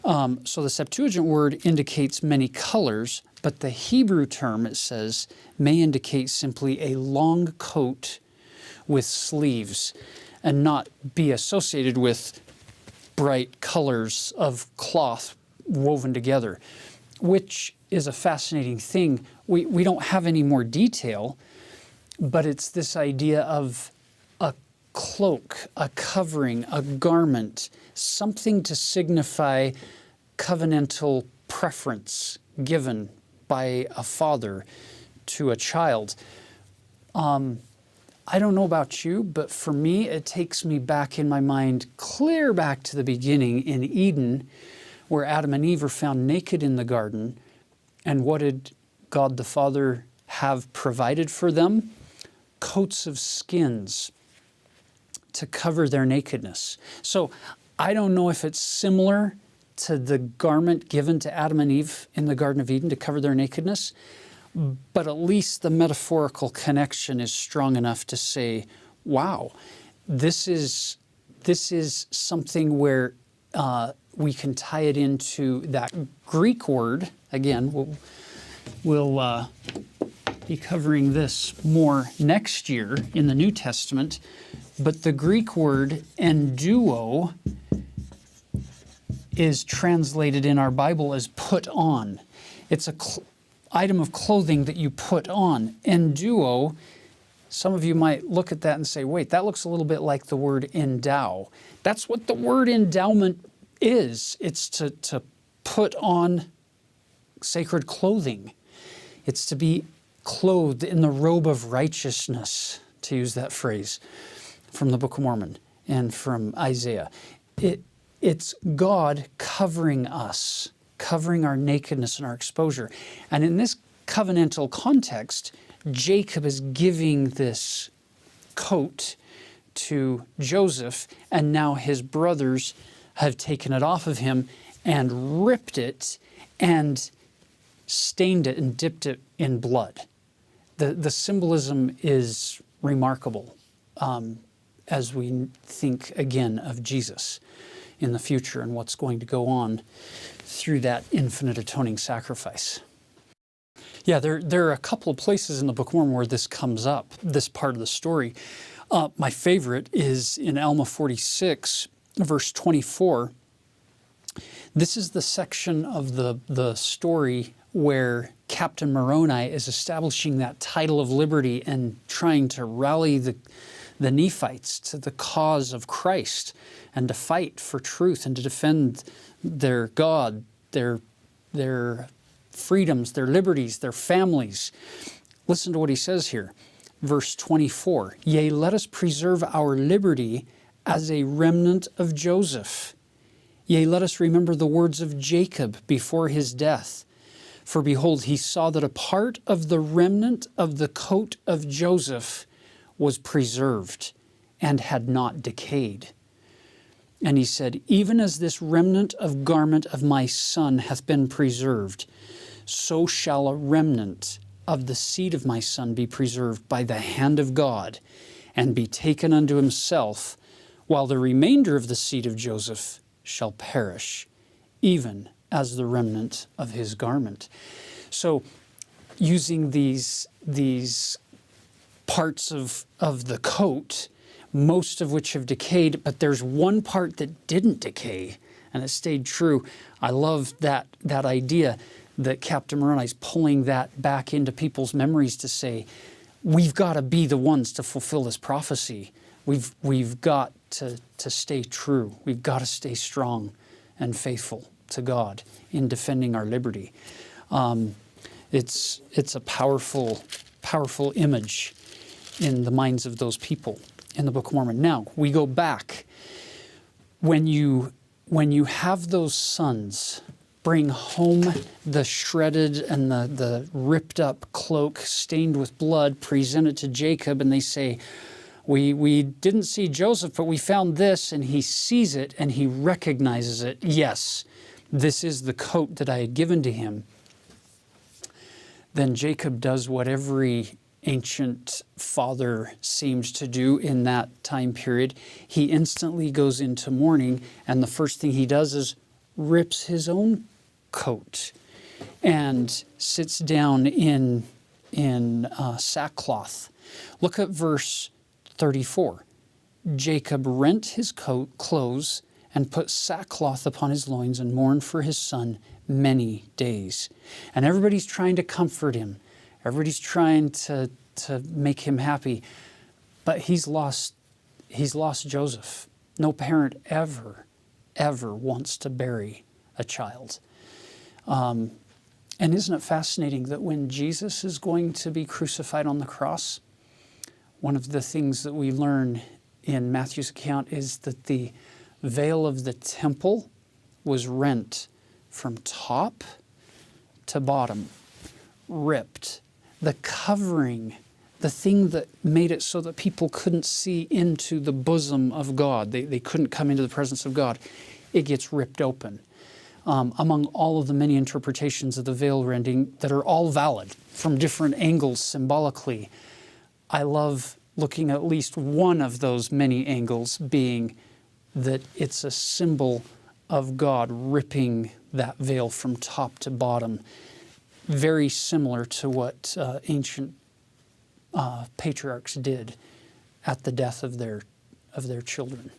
So the Septuagint word indicates many colors, but the Hebrew term, it says, may indicate simply a long coat with sleeves and not be associated with bright colors of cloth woven together, which is a fascinating thing. We don't have any more detail, but it's this idea of a cloak, a covering, a garment, something to signify covenantal preference given by a father to a child. I don't know about you, but for me, it takes me back in my mind, clear back to the beginning in Eden, where Adam and Eve are found naked in the garden. And what did God the Father have provided for them? Coats of skins to cover their nakedness. So I don't know if it's similar to the garment given to Adam and Eve in the Garden of Eden to cover their nakedness, but at least the metaphorical connection is strong enough to say, wow, this is something where we can tie it into that Greek word. Again, we'll be covering this more next year in the New Testament, but the Greek word enduo is translated in our Bible as put on. It's a item of clothing that you put on. Enduo, some of you might look at that and say, wait, that looks a little bit like the word endow. That's what the word endowment is. It's to put on sacred clothing. It's to be clothed in the robe of righteousness, to use that phrase from the Book of Mormon and from Isaiah. It's God covering us, covering our nakedness and our exposure. And in this covenantal context, Jacob is giving this coat to Joseph, and now his brothers have taken it off of him and ripped it and stained it and dipped it in blood. The symbolism is remarkable as we think again of Jesus in the future and what's going to go on through that infinite atoning sacrifice. Yeah, there are a couple of places in the Book of Mormon where this comes up, this part of the story. My favorite is in Alma 46, verse 24. This is the section of the story where Captain Moroni is establishing that title of liberty and trying to rally the Nephites to the cause of Christ and to fight for truth and to defend their God, their freedoms, their liberties, their families. Listen to what he says here. Verse 24, "Yea, let us preserve our liberty as a remnant of Joseph. Yea, let us remember the words of Jacob before his death. For behold, he saw that a part of the remnant of the coat of Joseph was preserved and had not decayed. And he said, even as this remnant of garment of my son hath been preserved, so shall a remnant of the seed of my son be preserved by the hand of God, and be taken unto himself, while the remainder of the seed of Joseph shall perish, even as the remnant of his garment." So using these parts of the coat, most of which have decayed, but there's one part that didn't decay and it stayed true. I love that idea that Captain Moroni's pulling that back into people's memories to say, we've got to be the ones to fulfill this prophecy. We've got to stay true. We've got to stay strong and faithful to God in defending our liberty. It's a powerful image in the minds of those people in the Book of Mormon. Now, we go back. When you have those sons bring home the shredded and the ripped up cloak stained with blood, present it to Jacob, and they say, we didn't see Joseph, but we found this, and he sees it and he recognizes it. Yes, this is the coat that I had given to him. Then Jacob does what every ancient father seems to do in that time period. He instantly goes into mourning, and the first thing he does is rips his own coat and sits down in sackcloth. Look at verse 34. Jacob rent his clothes and put sackcloth upon his loins and mourned for his son many days. And everybody's trying to comfort him. Everybody's trying to make him happy. But he's lost Joseph. No parent ever wants to bury a child. And isn't it fascinating that when Jesus is going to be crucified on the cross, one of the things that we learn in Matthew's account is that the veil of the temple was rent from top to bottom, ripped. The covering, the thing that made it so that people couldn't see into the bosom of God, they couldn't come into the presence of God, it gets ripped open. Among all of the many interpretations of the veil rending that are all valid from different angles symbolically, I love looking at least one of those many angles being that it's a symbol of God ripping that veil from top to bottom, very similar to what ancient patriarchs did at the death of their children.